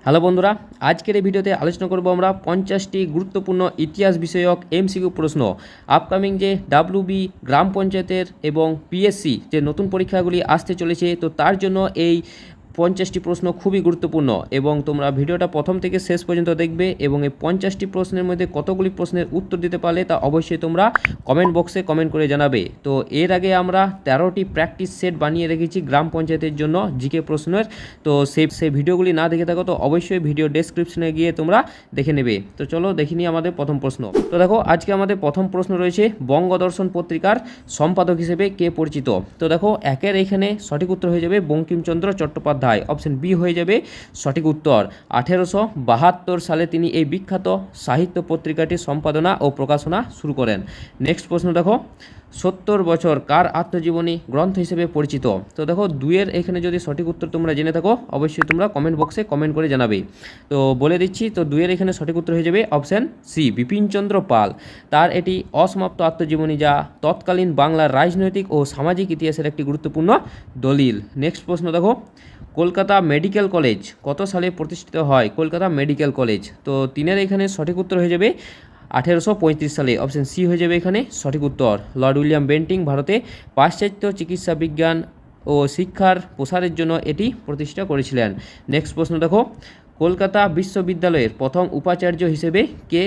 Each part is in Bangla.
হ্যালো বন্ধুরা, আজকের এই ভিডিওতে আলোচনা করব আমরা 50টি গুরুত্বপূর্ণ ইতিহাস বিষয়ক এমসিকিউ প্রশ্ন। আপকামিং যে ডাব্লিউবি গ্রাম পঞ্চায়েতের এবং পিএসসি যে নতুন পরীক্ষাগুলি আসতে চলেছে, তো তার জন্য এই 50টি প্রশ্ন খুবই গুরুত্বপূর্ণ এবং তোমরা ভিডিওটা প্রথম থেকে শেষ পর্যন্ত দেখবে এবং এই 50টি প্রশ্নের মধ্যে কতগুলি প্রশ্নের উত্তর দিতে পারলে তা অবশ্যই তোমরা কমেন্ট বক্সে কমেন্ট করে জানাবে। তো এর আগে আমরা 13টি প্র্যাকটিস সেট বানিয়ে রেখেছি গ্রাম পঞ্চায়েতের জন্য জিকে প্রশ্নের। তো সেই ভিডিওগুলি না দেখে থাকো তো অবশ্যই ভিডিও ডেসক্রিপশনে গিয়ে তোমরা দেখে নেবে। তো চলো দেখে নিই আমাদের প্রথম প্রশ্ন। তো দেখো, আজকে আমাদের প্রথম প্রশ্ন রয়েছে বঙ্গদর্শন পত্রিকার সম্পাদক হিসেবে কে পরিচিত। তো দেখো, একের এখানে সঠিক উত্তর হয়ে যাবে বঙ্কিমচন্দ্র চট্টোপাধ্যায়। অপশন বি হয়ে যাবে সঠিক উত্তর। 1872 সালে তিনি এই বিখ্যাত সাহিত্য পত্রিকাটি সম্পাদনা ও প্রকাশনা শুরু করেন। নেক্সট প্রশ্ন দেখো, 70 বছর কার আত্মজীবনী গ্রন্থ হিসেবে পরিচিত। তো দেখো, দুইয়ের এখানে যদি সঠিক উত্তর তোমরা জেনে থাকো অবশ্যই তোমরা কমেন্ট বক্সে কমেন্ট করে জানাবে। তো বলে দিচ্ছি, তো দুইয়ের এখানে সঠিক উত্তর হয়ে যাবে অপশন সি, বিপিনচন্দ্র পাল। তার এটি অসমাপ্ত আত্মজীবনী, যা তৎকালীন বাংলার রাজনৈতিক ও সামাজিক ইতিহাসের একটি গুরুত্বপূর্ণ দলিল। নেক্সট প্রশ্ন দেখো, কলকাতা মেডিকেল কলেজ কত সালে প্রতিষ্ঠিত হয়। কলকাতা মেডিকেল কলেজ, তো তিনের এখানে সঠিক উত্তর হয়ে যাবে 1835 সালে। অপশন সি হয়ে যাবে এখানে সঠিক উত্তর। লর্ড উইলিয়াম বেন্টিং ভারতে পাশ্চাত্য চিকিৎসা বিজ্ঞান ও শিক্ষার প্রসারের জন্য এটি প্রতিষ্ঠা করেছিলেন। নেক্সট প্রশ্ন দেখো, কলকাতা বিশ্ববিদ্যালয়ের প্রথম উপাচার্য হিসেবে কে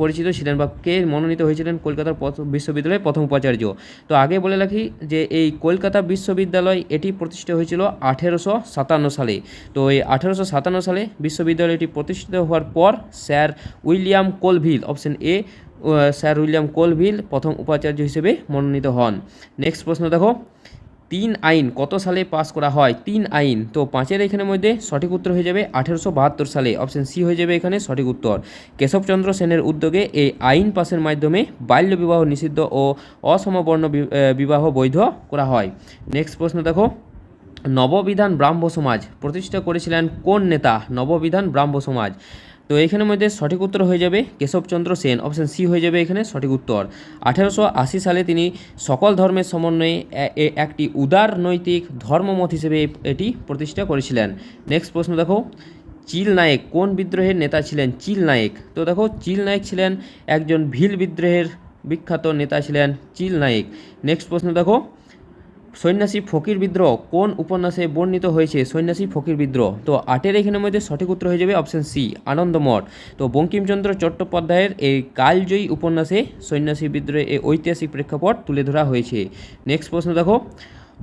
পরিচিত ছিলেন বা কে মনোনীত হয়েছিলেন কলকাতার বিশ্ববিদ্যালয়ের প্রথম উপাচার্য। তো আগে বলে রাখি যে এই কলকাতা বিশ্ববিদ্যালয় এটি প্রতিষ্ঠিত হয়েছিল 1857 সালে। তো এই 1857 সালে বিশ্ববিদ্যালয়টি প্রতিষ্ঠিত হওয়ার পর sir William Colvile, option A, sir William Colvile প্রথম উপাচার্য হিসেবে মনোনীত হন। নেক্সট প্রশ্ন দেখো, 3 আইন কত সালে পাস করা হয়। 3 আইন, তো 5-এর এখানের মধ্যে সঠিক উত্তর হয়ে যাবে 1872 সালে। অপশন সি হয়ে যাবে এখানে সঠিক উত্তর। কেশবচন্দ্র সেনের উদ্যোগে এই আইন পাসের মাধ্যমে বাল্য বিবাহ নিষিদ্ধ ও অসমবর্ণ বিবাহ বৈধ করা হয়। নেক্সট প্রশ্ন দেখো, নববিধান ব্রাহ্ম সমাজ প্রতিষ্ঠা করেছিলেন কোন নেতা। নববিধান ব্রাহ্ম সমাজ, তো এখানের মধ্যে সঠিক উত্তর হয়ে যাবে কেশবচন্দ্র সেন। অপশন সি হয়ে যাবে এখানে সঠিক উত্তর। 1880 সালে তিনি সকল ধর্মের সমন্বয়ে একটি উদার নৈতিক ধর্মমত হিসেবে এটি প্রতিষ্ঠা করেছিলেন। নেক্সট প্রশ্ন দেখো, চিল নায়েক কোন বিদ্রোহের নেতা ছিলেন। চিল নায়েক, তো দেখো চিল নায়েক ছিলেন একজন ভিল বিদ্রোহের বিখ্যাত নেতা ছিলেন চিল নায়েক। নেক্সট প্রশ্ন দেখো, সন্ন্যাসী ফকির বিদ্রোহ কোন উপন্যাসে বর্ণিত হয়েছে। সন্ন্যাসী ফকির বিদ্রোহ, তো 8-এর এখানের মধ্যে সঠিক উত্তর হয়ে যাবে অপশন সি, আনন্দমঠ। তো বঙ্কিমচন্দ্র চট্টোপাধ্যায়ের এই কালজয়ী উপন্যাসে সন্ন্যাসী বিদ্রোহে এই ঐতিহাসিক প্রেক্ষাপট তুলে ধরা হয়েছে। নেক্সট প্রশ্ন দেখো,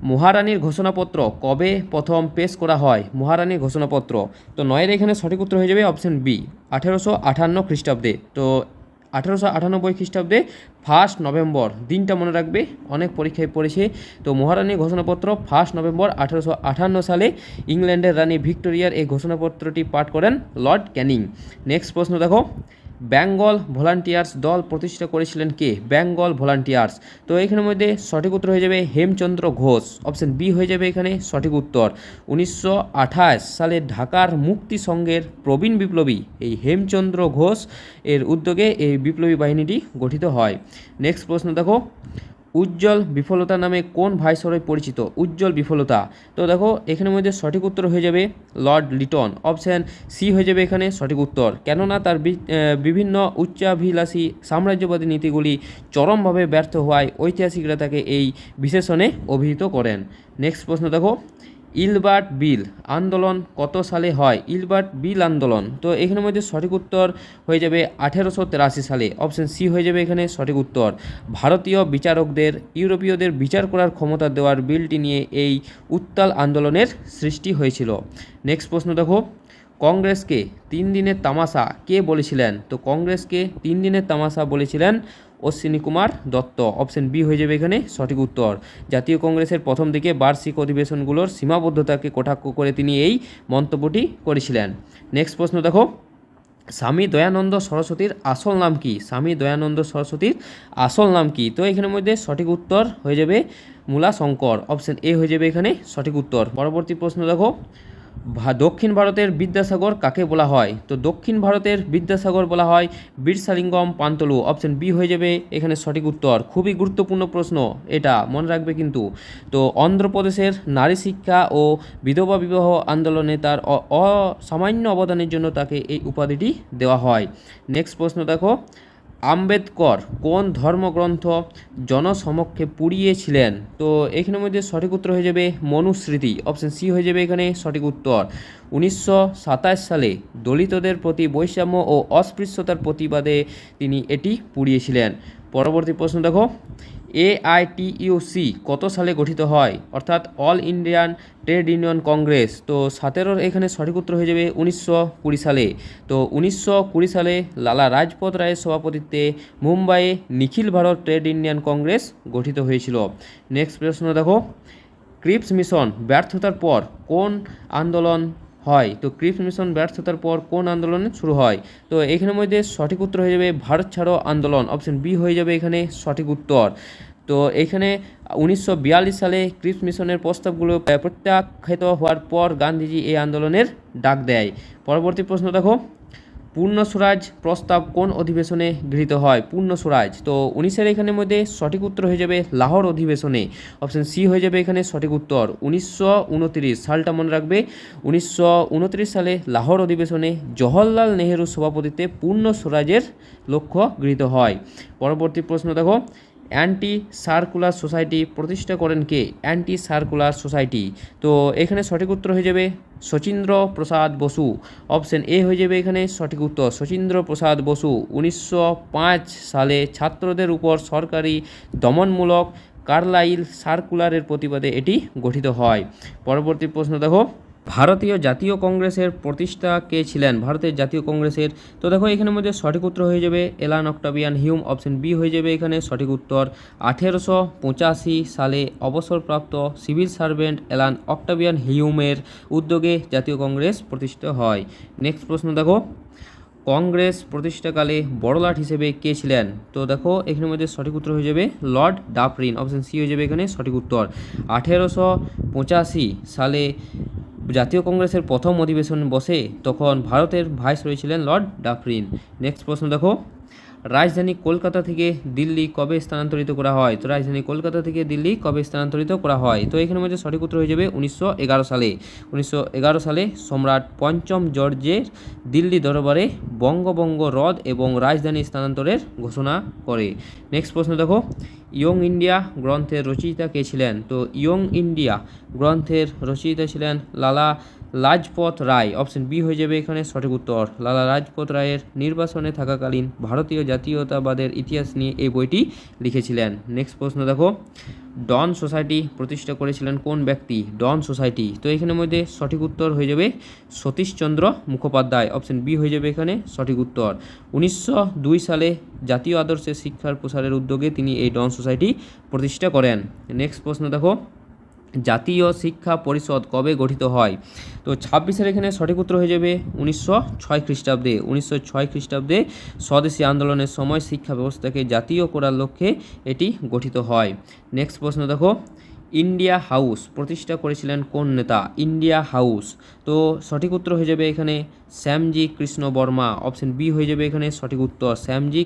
মহারানীর ঘোষণাপত্র কবে প্রথম পেশ করা হয়। মহারানীর ঘোষণাপত্র, তো 9-এর এখানে সঠিক উত্তর হয়ে যাবে অপশন বি, 1858 খ্রিস্টাব্দে। তো 1898 খ্রিস্টাব্দে 1 নভেম্বর, দিনটা মনে রাখবে, অনেক পরীক্ষায় পড়েছে। তো মহারানীর ঘোষণাপত্র 1 নভেম্বর 1858 সালে ইংল্যান্ডের রানী ভিক্টোরিয়ার এই ঘোষণাপত্রটি পাঠ করেন লর্ড ক্যানিং। নেক্সট প্রশ্ন দেখো, বেঙ্গল ভলান্টিয়ার্স দল প্রতিষ্ঠা করেছিলেন কে। বেঙ্গল ভলান্টিয়ার্স, তো এখানের মধ্যে সঠিক উত্তর হয়ে যাবে হেমচন্দ্র ঘোষ। অপশন বি হয়ে যাবে এখানে সঠিক উত্তর। 1928 সালে ঢাকার মুক্তি সংঘের প্রবীণ বিপ্লবী এই হেমচন্দ্র ঘোষ এর উদ্যোগে এই বিপ্লবী বাহিনীটি গঠিত হয়। নেক্সট প্রশ্ন দেখো, উজ্জ্বল বিফলতা নামে কোন ভাইসরয় পরিচিত। উজ্জ্বল বিফলতা, তো দেখো এখানের মধ্যে সঠিক উত্তর হয়ে যাবে লর্ড লিটন। অপশান সি হয়ে যাবে এখানে সঠিক উত্তর। কেননা তার বিভিন্ন উচ্চাভিলাষী সাম্রাজ্যবাদী নীতিগুলি চরমভাবে ব্যর্থ হওয়ায় ঐতিহাসিকরা তাকে এই বিশেষণে অভিহিত করেন। নেক্সট প্রশ্ন দেখো, ইলবার্ট বিল আন্দোলন কত সালে হয়। ইলবার্ট বিল আন্দোলন, তো এখানের মধ্যে সঠিক উত্তর হয়ে যাবে 1883 সালে। অপশন সি হয়ে যাবে এখানে সঠিক উত্তর। ভারতীয় বিচারকদের ইউরোপীয়দের বিচার করার ক্ষমতা দেওয়ার বিলটি নিয়ে এই উত্তাল আন্দোলনের সৃষ্টি হয়েছিল। নেক্সট প্রশ্ন দেখো, কংগ্রেসকে 3 দিনের তামাশা কে বলেছিলেন। তো কংগ্রেসকে 3 দিনের তামাশা বলেছিলেন অশ্বিনী কুমার দত্ত। অপশন বি হয়ে যাবে এখানে সঠিক উত্তর। জাতীয় কংগ্রেসের প্রথম দিকে বার্ষিক অধিবেশনগুলোর সীমাবদ্ধতাকে কটাক্ষ করে তিনি এই মন্তব্যটি করেছিলেন। নেক্সট প্রশ্ন দেখো, স্বামী দয়ানন্দ সরস্বতীর আসল নাম কি। স্বামী দয়ানন্দ সরস্বতীর আসল নাম কি, তো এখানের মধ্যে সঠিক উত্তর হয়ে যাবে মূলা শঙ্কর। অপশন এ হয়ে যাবে এখানে সঠিক উত্তর। পরবর্তী প্রশ্ন দেখো, দক্ষিণ ভারতের বিদ্যাসাগর কাকে বলা হয়? তো দক্ষিণ ভারতের বিদ্যাসাগর বলা হয় বীরসালিঙ্গম পান্তলু। অপশন বি হয়ে যাবে এখানে সঠিক উত্তর। খুবই গুরুত্বপূর্ণ প্রশ্ন, এটা মনে রাখবে কিন্তু। তো অন্ধ্রপ্রদেশের নারী শিক্ষা ও বিধবা বিবাহ আন্দোলনে তার অসামান্য অবদানের জন্য তাকে এই উপাধিটি দেওয়া হয়। নেক্সট প্রশ্ন দেখো, আম্বেদকর কোন ধর্মগ্রন্থ জনসমক্ষে পুড়িয়েছিলেন? তো এখানের মধ্যে সঠিক উত্তর হয়ে যাবে মনুস্মৃতি। অপশন সি হয়ে যাবে এখানে সঠিক উত্তর। 1927 সালে দলিতদের প্রতি বৈষম্য ও অস্পৃশ্যতার প্রতিবাদে তিনি এটি পুড়িয়েছিলেন। পরবর্তী প্রশ্ন দেখো, AITUC কত সালে গঠিত হয়? অর্থাৎ all Indian trade union Congress. তো 17 এখানে সঠিক উত্তর হয়ে যাবে 1920 সালে। তো 1920 সালে লালা রাজপথ রায়ের সভাপতিত্বে মুম্বাইয়ে নিখিল ভারত ট্রেড ইউনিয়ন কংগ্রেস গঠিত হয়েছিল। নেক্সট প্রশ্ন দেখো, ক্রিপস মিশন ব্যর্থতার পর কোন আন্দোলন হয়? তো ক্রিপস মিশন ব্যর্থতার পর কোন আন্দোলনে শুরু হয়? তো এখানের মধ্যে সঠিক উত্তর হয়ে যাবে ভারত ছাড়ো আন্দোলন। অপশন বি হয়ে যাবে এখানে সঠিক উত্তর। তো এখানে 1942 সালে ক্রিপস মিশনের প্রস্তাবগুলো প্রত্যাখ্যাত হওয়ার পর গান্ধীজি এই আন্দোলনের ডাক দেয়। পরবর্তী প্রশ্ন দেখো, পূর্ণ স্বরাজ প্রস্তাব কোন অধিবেশনে গৃহীত হয়? পূর্ণ স্বরাজ, তো 19-এর এখানের মধ্যে সঠিক উত্তর হয়ে যাবে লাহোর অধিবেশনে। অপশন সি হয়ে যাবে এখানে সঠিক উত্তর। 1929 সালটা মনে রাখবে। 1929 সালে লাহোর অধিবেশনে জওহরলাল নেহেরুর সভাপতিত্বে পূর্ণ স্বরাজের লক্ষ্য গৃহীত হয়। পরবর্তী প্রশ্ন দেখো, অ্যান্টি সার্কুলার সোসাইটি প্রতিষ্ঠা করেন কে? অ্যান্টি সার্কুলার সোসাইটি, তো এখানে সঠিক উত্তর হয়ে যাবে শচীন্দ্র প্রসাদ বসু। অপশন এ হয়ে যাবে এখানে সঠিক উত্তর, শচীন্দ্র প্রসাদ বসু। 1905 সালে ছাত্রদের উপর সরকারি দমনমূলক কার্লাইল সার্কুলারের প্রতিবাদে এটি গঠিত হয়। পরবর্তী প্রশ্ন দেখো, ভারতীয় জাতীয় কংগ্রেসের প্রতিষ্ঠা কে ছিলেন? ভারতের জাতীয় কংগ্রেসের, তো দেখো এখানের মধ্যে সঠিক উত্তর হয়ে যাবে এলান অক্টাভিয়ান হিউম। অপশন বি হয়ে যাবে এখানে সঠিক উত্তর। 1885 সালে অবসরপ্রাপ্ত সিভিল সার্ভেন্ট এলান অক্টাভিয়ান হিউমের উদ্যোগে জাতীয় কংগ্রেস প্রতিষ্ঠিত হয়। নেক্সট প্রশ্ন দেখো, কংগ্রেস প্রতিষ্ঠাকালে বড়লাট হিসেবে কে ছিলেন? তো দেখো এখানের মধ্যে সঠিক উত্তর হয়ে যাবে লর্ড ডাফরিন। অপশন সি হয়ে যাবে এখানে সঠিক উত্তর। 1885 সালে জাতীয় কংগ্রেসের প্রথম অধিবেশন বসে, তখন ভারতের ভাইসরয় ছিলেন লর্ড ডাফরিন। নেক্সট প্রশ্ন দেখো, রাজধানী কলকাতা থেকে দিল্লি কবে স্থানান্তরিত করা হয়? তো রাজধানী কলকাতা থেকে দিল্লি কবে স্থানান্তরিত করা হয়? তো এখানের মধ্যে সঠিক উত্তর হয়ে যাবে 1911 সালে। 1911 সালে সম্রাট পঞ্চম জর্জের দিল্লি দরবারে বঙ্গভঙ্গ রদ এবং রাজধানী স্থানান্তরের ঘোষণা করে। নেক্সট প্রশ্ন দেখো, ইয়ং ইন্ডিয়া গ্রন্থের রচয়িতা কে ছিলেন? তো ইয়ং ইন্ডিয়া গ্রন্থের রচয়িতা ছিলেন লালা লাজপত রায়। অপশন বি হয়ে যাবে এখানে সঠিক উত্তর। লালা লাজপত রায়ের নির্বাসনে থাকাকালীন ভারতীয় জাতীয়তাবাদের ইতিহাস নিয়ে এই বইটি লিখেছিলেন। নেক্সট প্রশ্ন দেখো, ডন সোসাইটি প্রতিষ্ঠা করেছিলেন কোন ব্যক্তি? ডন সোসাইটি, তো এখানের মধ্যে সঠিক উত্তর হয়ে যাবে সতীশচন্দ্র মুখোপাধ্যায়। অপশন বি হয়ে যাবে এখানে সঠিক উত্তর। 1902 সালে জাতীয় আদর্শের শিক্ষার প্রসারের উদ্যোগে তিনি এই ডন সোসাইটি প্রতিষ্ঠা করেন। নেক্সট প্রশ্ন দেখো, জাতীয় শিক্ষা পরিষদ কবে গঠিত হয়? তো 26-এর এখানে সঠিক উত্তর হয়ে যাবে 1906 খ্রিস্টাব্দে। 1906 খ্রিস্টাব্দে স্বদেশী আন্দোলনের সময় শিক্ষা ব্যবস্থাকে জাতীয় করার লক্ষ্যে এটি গঠিত হয়। নেক্সট প্রশ্ন দেখো, ইন্ডিয়া হাউস প্রতিষ্ঠা করেছিলেন কোন নেতা? ইন্ডিয়া হাউস, তো সঠিক উত্তর হয়ে যাবে এখানে শ্যামজি কৃষ্ণ বর্মা। অপশন বি হয়ে যাবে এখানে সঠিক উত্তর, শ্যামজি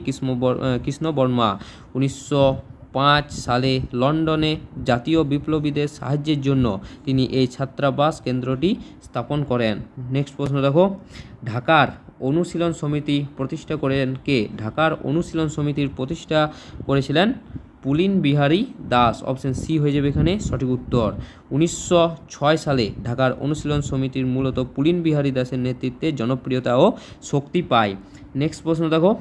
কৃষ্ণ বর্মা। 1905 সালে লন্ডনে জাতীয় বিপ্লবীদের সাহায্যের জন্য তিনি এই ছাত্রাবাস কেন্দ্রটি স্থাপন করেন। নেক্সট প্রশ্ন দেখো, ঢাকার অনুশীলন সমিতি প্রতিষ্ঠা করেন কে? ঢাকার অনুশীলন সমিতির প্রতিষ্ঠা করেছিলেন পুলিন বিহারী দাস। অপশন সি হয়ে যাবে এখানে সঠিক উত্তর। 1906 সালে ঢাকার অনুশীলন সমিতির মূলত পুলিন বিহারী দাসের নেতৃত্বে জনপ্রিয়তা ও শক্তি পায়। নেক্সট প্রশ্ন দেখো,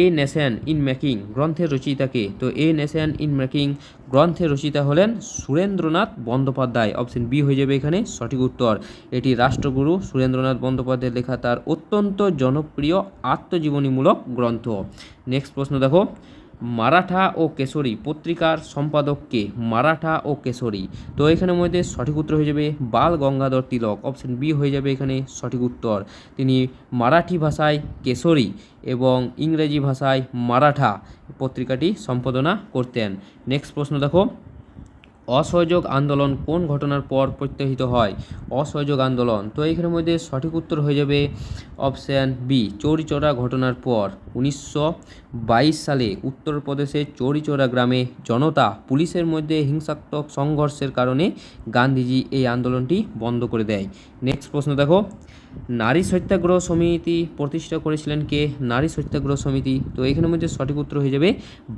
এ নেশন ইন মেকিং গ্রন্থের রচয়িতাকে? তো এ নেশন ইন মেকিং গ্রন্থের রচয়িতা হলেন সুরেন্দ্রনাথ বন্দ্যোপাধ্যায়। অপশন বি হয়ে যাবে এখানে সঠিক উত্তর। এটি রাষ্ট্রগুরু সুরেন্দ্রনাথ বন্দ্যোপাধ্যায়ের লেখা তার অত্যন্ত জনপ্রিয় আত্মজীবনীমূলক গ্রন্থ। নেক্সট প্রশ্ন দেখো, মারাঠা ও কেশরী পত্রিকার সম্পাদককে? মারাঠা ও কেশরী, তো এখানের মধ্যে সঠিক উত্তর হয়ে যাবে বাল গঙ্গাধর তিলক। অপশন বি হয়ে যাবে এখানে সঠিক উত্তর। তিনি মারাঠি ভাষায় কেশরী এবং ইংরেজি ভাষায় মারাঠা পত্রিকাটি সম্পাদনা করতেন। নেক্সট প্রশ্ন দেখো, অসহযোগ আন্দোলন কোন ঘটনার পর প্রত্যাহিত হয়? অসহযোগ আন্দোলন, তো এইখানের মধ্যে সঠিক উত্তর হয়ে যাবে অপশান বি, চৌরিচৌরা ঘটনার পর। 1922 সালে উত্তরপ্রদেশের চৌরিচৌরা গ্রামে জনতা পুলিশের মধ্যে হিংসাত্মক সংঘর্ষের কারণে গান্ধীজি এই আন্দোলনটি বন্ধ করে দেয়। নেক্সট প্রশ্ন দেখো, নারী সত্যাগ্রহ সমিতি প্রতিষ্ঠা করেছিলেন কে? নারী সত্যাগ্রহ সমিতি, তো এখানের মধ্যে সঠিক উত্তর হয়ে যাবে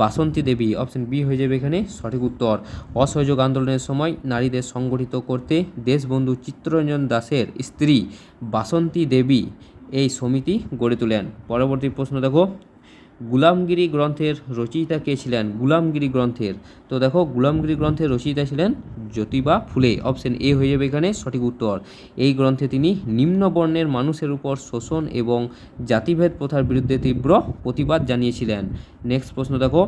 বাসন্তী দেবী, অপশন বি হয়ে যাবে এখানে সঠিক উত্তর। অসহযোগ আন্দোলনের সময় নারীদের সংগঠিত করতে দেশবন্ধু চিত্তরঞ্জন দাসের স্ত্রী বাসন্তী দেবী এই সমিতি গড়ে তোলেন। পরবর্তী প্রশ্ন দেখো, গুলামগিরি গ্রন্থের রচয়িতা কে ছিলেন? গুলামগিরি গ্রন্থের, তো দেখো গুলামগিরি গ্রন্থের রচয়িতা ছিলেন জ্যোতিবা ফুলে, অপশন এ হয়ে যাবে এখানে সঠিক উত্তর। এই গ্রন্থে তিনি নিম্ন বর্ণের মানুষের উপর শোষণ এবং জাতিভেদ প্রথার বিরুদ্ধে তীব্র প্রতিবাদ জানিয়েছিলেন। নেক্সট প্রশ্ন দেখো,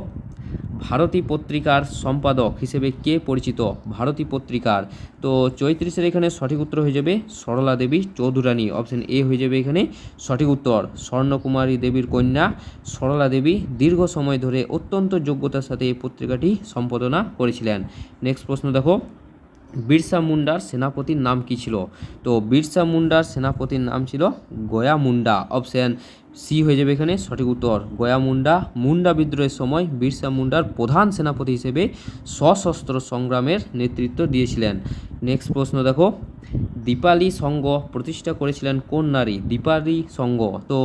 ভারতী পত্রিকার সম্পাদক হিসেবে কে পরিচিত? ভারতী পত্রিকার, তো 34-এর এখানে সঠিক উত্তর হয়ে যাবে সরলা দেবী চৌধুরানী, অপশন এ হয়ে যাবে এখানে সঠিক উত্তর। স্বর্ণকুমারী দেবীর কন্যা সরলা দেবী দীর্ঘ সময় ধরে অত্যন্ত যোগ্যতার সাথে এই পত্রিকাটি সম্পাদনা করেছিলেন। নেক্সট প্রশ্ন দেখো, বিরসা মুন্ডার সেনাপতির নাম কী ছিল? তো বিরসা মুন্ডার সেনাপতির নাম ছিল গয়া মুন্ডা, অপশান সি হয়ে যাবে এখানে সঠিক উত্তর। গয়া মুন্ডা মুন্ডা বিদ্রোহের সময় বিরসা মুন্ডার প্রধান সেনাপতি হিসেবে সশস্ত্র সংগ্রামের নেতৃত্ব দিয়েছিলেন। নেক্সট প্রশ্ন দেখো, দীপালি সংঘ প্রতিষ্ঠা করেছিলেন কোন নারী? দীপালি সংঘ, তো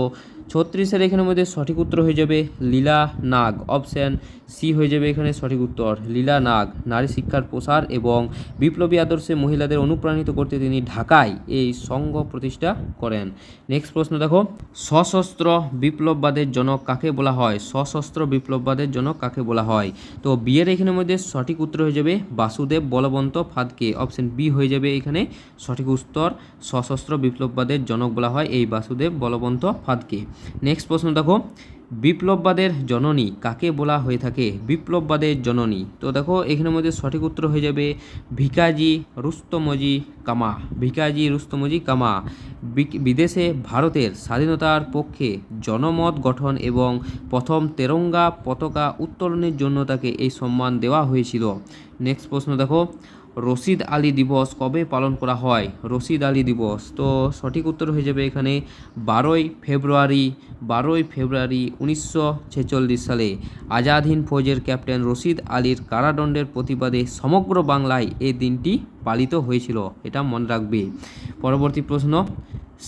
36-এর এখানের মধ্যে সঠিক উত্তর হয়ে যাবে লীলা নাগ, অপশান সি হয়ে যাবে এখানে সঠিক উত্তর। লীলা নাগ নারী শিক্ষার প্রসার এবং বিপ্লবী আদর্শে মহিলাদের অনুপ্রাণিত করতে তিনি ঢাকায় এই সংঘ প্রতিষ্ঠা করেন। নেক্সট প্রশ্ন দেখো, সশস্ত্র বিপ্লববাদের জনক কাকে বলা হয়? সশস্ত্র বিপ্লববাদের জনক কাকে বলা হয়? তো বিয়ের এখানের মধ্যে সঠিক উত্তর হয়ে যাবে বাসুদেব বলবন্ত ফাদকে, অপশন বি হয়ে যাবে এখানে সঠিক উত্তর। সশস্ত্র বিপ্লববাদের জনক বলা হয় এই বাসুদেব বলবন্ত ফাদকে। নেক্সট প্রশ্ন দেখো, বিপ্লববাদের জননী কাকে বলা হয়ে থাকে? বিপ্লববাদের জননী, তো দেখো এখানের মধ্যে সঠিক উত্তর হয়ে যাবে ভিকাজি রুস্তমজি কামা, ভিকাজি রুস্তমজি কামা। বিদেশে ভারতের স্বাধীনতার পক্ষে জনমত গঠন এবং প্রথম তেরঙ্গা পতাকা উত্তোলনের জন্য তাকে এই সম্মান দেওয়া হয়েছিল। নেক্সট প্রশ্ন দেখো, রশিদ আলী দিবস কবে পালন করা হয়? রশিদ আলী দিবস, তো সঠিক উত্তর হয়ে যাবে এখানে 12ই ফেব্রুয়ারি 1946 সালে আজাদ হিন্দ ফৌজের ক্যাপ্টেন রশিদ আলীর কারাদণ্ডের প্রতিবাদে সমগ্র বাংলায় এই দিনটি পালিত হয়েছিল, এটা মনে রাখবে। পরবর্তী প্রশ্ন,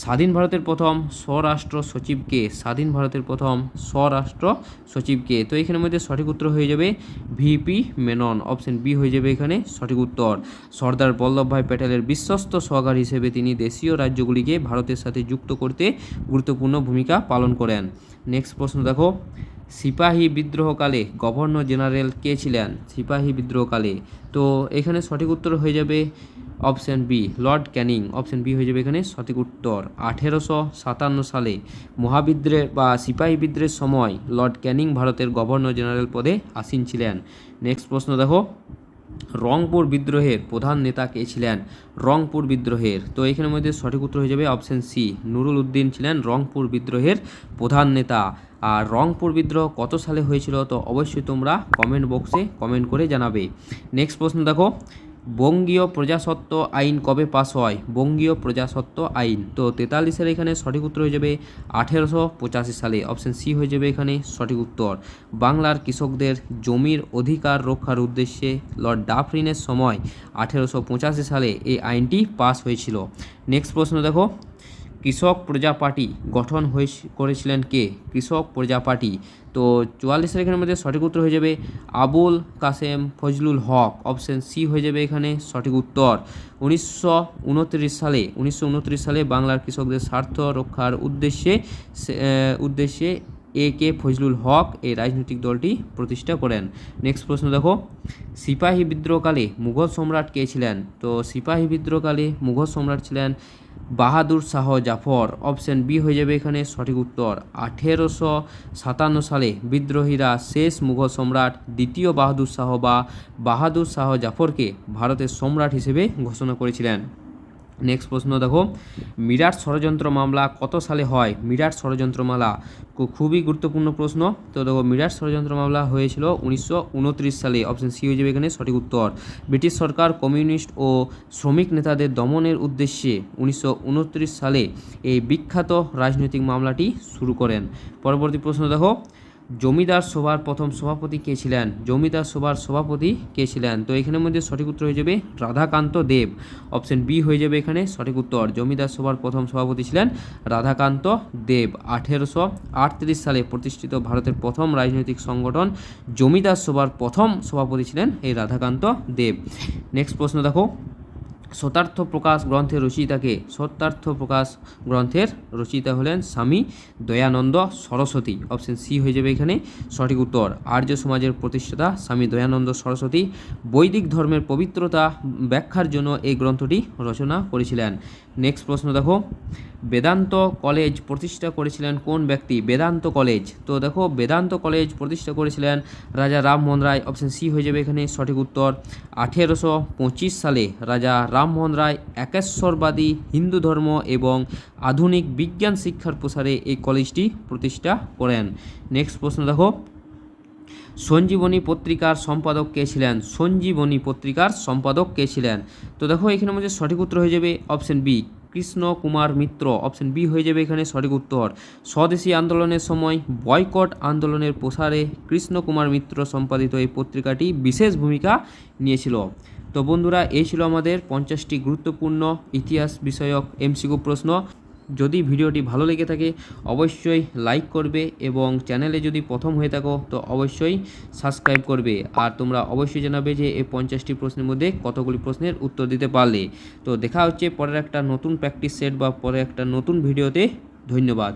স্বাধীন ভারতের প্রথম স্বরাষ্ট্র সচিবকে? স্বাধীন ভারতের প্রথম স্বরাষ্ট্র সচিবকে, তো এখানের মধ্যে সঠিক উত্তর হয়ে যাবে ভিপি মেনন, অপশন বি হয়ে যাবে এখানে সঠিক উত্তর। সর্দার বল্লভভাই প্যাটেলের বিশ্বস্ত সহকার হিসেবে তিনি দেশীয় রাজ্যগুলিকে ভারতের সাথে যুক্ত করতে গুরুত্বপূর্ণ ভূমিকা পালন করেন। নেক্সট প্রশ্ন দেখো, সিপাহী বিদ্রোহকালে গভর্নর জেনারেল কে ছিলেন? সিপাহী বিদ্রোহকালে, তো এখানে সঠিক উত্তর হয়ে যাবে option B Lord Canning, option B হয়ে যাবে এখানে সঠিক উত্তর। 1857 সালে মহাবিদ্রোহ বা সিপাহী বিদ্রোহের সময় লর্ড ক্যানিং ভারতের গভর্নর জেনারেল পদে আসীন ছিলেন। নেক্সট প্রশ্ন দেখো, রংপুর বিদ্রোহের প্রধান নেতা কে ছিলেন? রংপুর বিদ্রোহের, তো এখানের মধ্যে সঠিক উত্তর হয়ে যাবে অপশন সি নুরুল উদ্দিন ছিলেন রংপুর বিদ্রোহের প্রধান নেতা। আর রংপুর বিদ্রোহ কত সালে হয়েছিল, তো অবশ্যই তোমরা কমেন্ট বক্সে কমেন্ট করে জানাবে। নেক্সট প্রশ্ন দেখো, বঙ্গীয় প্রজাস্বত্ব আইন কবে পাস হয়? বঙ্গীয় প্রজাস্বত্ব আইন, তো 43-এর এখানে সঠিক উত্তর হয়ে যাবে 1885 সালে, অপশন সি হয়ে যাবে এখানে সঠিক উত্তর। বাংলার কৃষকদের জমির অধিকার রক্ষার উদ্দেশ্যে লর্ড ডাফরিনের সময় 1885 সালে এই আইনটি পাস হয়েছিল। নেক্সট প্রশ্ন দেখো, কৃষক প্রজা পার্টি গঠন করেছিলেন কে? কৃষক প্রজা পার্টি, তো 44-এর এখানের মধ্যে সঠিক উত্তর হয়ে যাবে আবুল কাসেম ফজলুল হক, অপশন সি হয়ে যাবে এখানে সঠিক উত্তর। 1929 সালে বাংলার কৃষকদের স্বার্থ রক্ষার উদ্দেশ্যে এ কে ফজলুল হক এই রাজনৈতিক দলটি প্রতিষ্ঠা করেন। নেক্সট প্রশ্ন দেখো, সিপাহী বিদ্রোহকালে মুঘল সম্রাট কে ছিলেন? তো সিপাহী বিদ্রোহকালে মুঘল সম্রাট ছিলেন বাহাদুর শাহ জাফর, অপশন বি হয়ে যাবে এখানে সঠিক উত্তর। 1857 সালে বিদ্রোহীরা শেষ মুঘল সম্রাট দ্বিতীয় বাহাদুর শাহ বা বাহাদুর শাহ জাফরকে ভারতের সম্রাট হিসেবে ঘোষণা করেছিলেন। নেক্সট প্রশ্ন দেখো, মিরাট ষড়যন্ত্র মামলা কত সালে হয়? মিরাট ষড়যন্ত্র মামলা খুবই গুরুত্বপূর্ণ প্রশ্ন। তো দেখো, মিরাট ষড়যন্ত্র মামলা হয়েছিল 1929 সালে। অপশন সি হয়ে যাবে এখানে সঠিক উত্তর। ব্রিটিশ সরকার কমিউনিস্ট ও শ্রমিক নেতাদের দমনের উদ্দেশ্যে 1929 সালে এই বিখ্যাত রাজনৈতিক মামলাটি শুরু করেন। পরবর্তী প্রশ্ন দেখো, জমিদার সভার প্রথম সভাপতি কে ছিলেন? জমিদার সভার সভাপতি কে ছিলেন? তো এখানের মধ্যে সঠিক উত্তর হয়ে যাবে রাধাকান্ত দেব। অপশন বি হয়ে যাবে এখানে সঠিক উত্তর। জমিদার সভার প্রথম সভাপতি ছিলেন রাধাকান্ত দেব। 1838 সালে প্রতিষ্ঠিত ভারতের প্রথম রাজনৈতিক সংগঠন জমিদার সভার প্রথম সভাপতি ছিলেন এই রাধাকান্ত দেব। নেক্সট প্রশ্ন দেখো, শতার্থ প্রকাশ গ্রন্থের রচয়িতাকে? শতার্থ প্রকাশ গ্রন্থের রচয়িতা হলেন স্বামী দয়ানন্দ সরস্বতী। অপশন সি হয়ে যাবে এখানে সঠিক উত্তর। আর্য সমাজের প্রতিষ্ঠাতা স্বামী দয়ানন্দ সরস্বতী বৈদিক ধর্মের পবিত্রতা ব্যাখ্যার জন্য এই গ্রন্থটি রচনা করেছিলেন। নেক্সট প্রশ্ন দেখো, বেদান্ত কলেজ প্রতিষ্ঠা করেছিলেন কোন ব্যক্তি? বেদান্ত কলেজ, তো দেখো বেদান্ত কলেজ প্রতিষ্ঠা করেছিলেন রাজা রামমোহন রায়। অপশন সি হয়ে যাবে এখানে সঠিক উত্তর। 1825 সালে রাজা রামমোহন রায় একেশ্বরবাদী হিন্দু ধর্ম এবং আধুনিক বিজ্ঞান শিক্ষার প্রসারে এই কলেজটি প্রতিষ্ঠা করেন। নেক্সট প্রশ্ন দেখো, সঞ্জীবনী পত্রিকার সম্পাদক কে ছিলেন? সঞ্জীবনী পত্রিকার সম্পাদক কে ছিলেন? তো দেখো এখানের মধ্যে সঠিক উত্তর হয়ে যাবে অপশন বি কৃষ্ণ কুমার মিত্র। অপশন বি হয়ে যাবে এখানে সঠিক উত্তর। স্বদেশী আন্দোলনের সময় বয়কট আন্দোলনের প্রসারে কৃষ্ণ কুমার মিত্র সম্পাদিত এই পত্রিকাটি বিশেষ ভূমিকা নিয়েছিল। তো বন্ধুরা, এই ছিল আমাদের 50টি গুরুত্বপূর্ণ ইতিহাস বিষয়ক এমসিকিউ প্রশ্ন। যদি ভিডিওটি ভালো লেগে থাকে অবশ্যই লাইক করবে এবং চ্যানেলে যদি প্রথম হয়ে থাকো তো অবশ্যই সাবস্ক্রাইব করবে। আর তোমরা অবশ্যই জানাবে যে এই 50টি প্রশ্নের মধ্যে কতগুলি প্রশ্নের উত্তর দিতে পারলে। তো দেখা হচ্ছে পরের একটা নতুন প্র্যাকটিস সেট বা পরে একটা নতুন ভিডিওতে। ধন্যবাদ।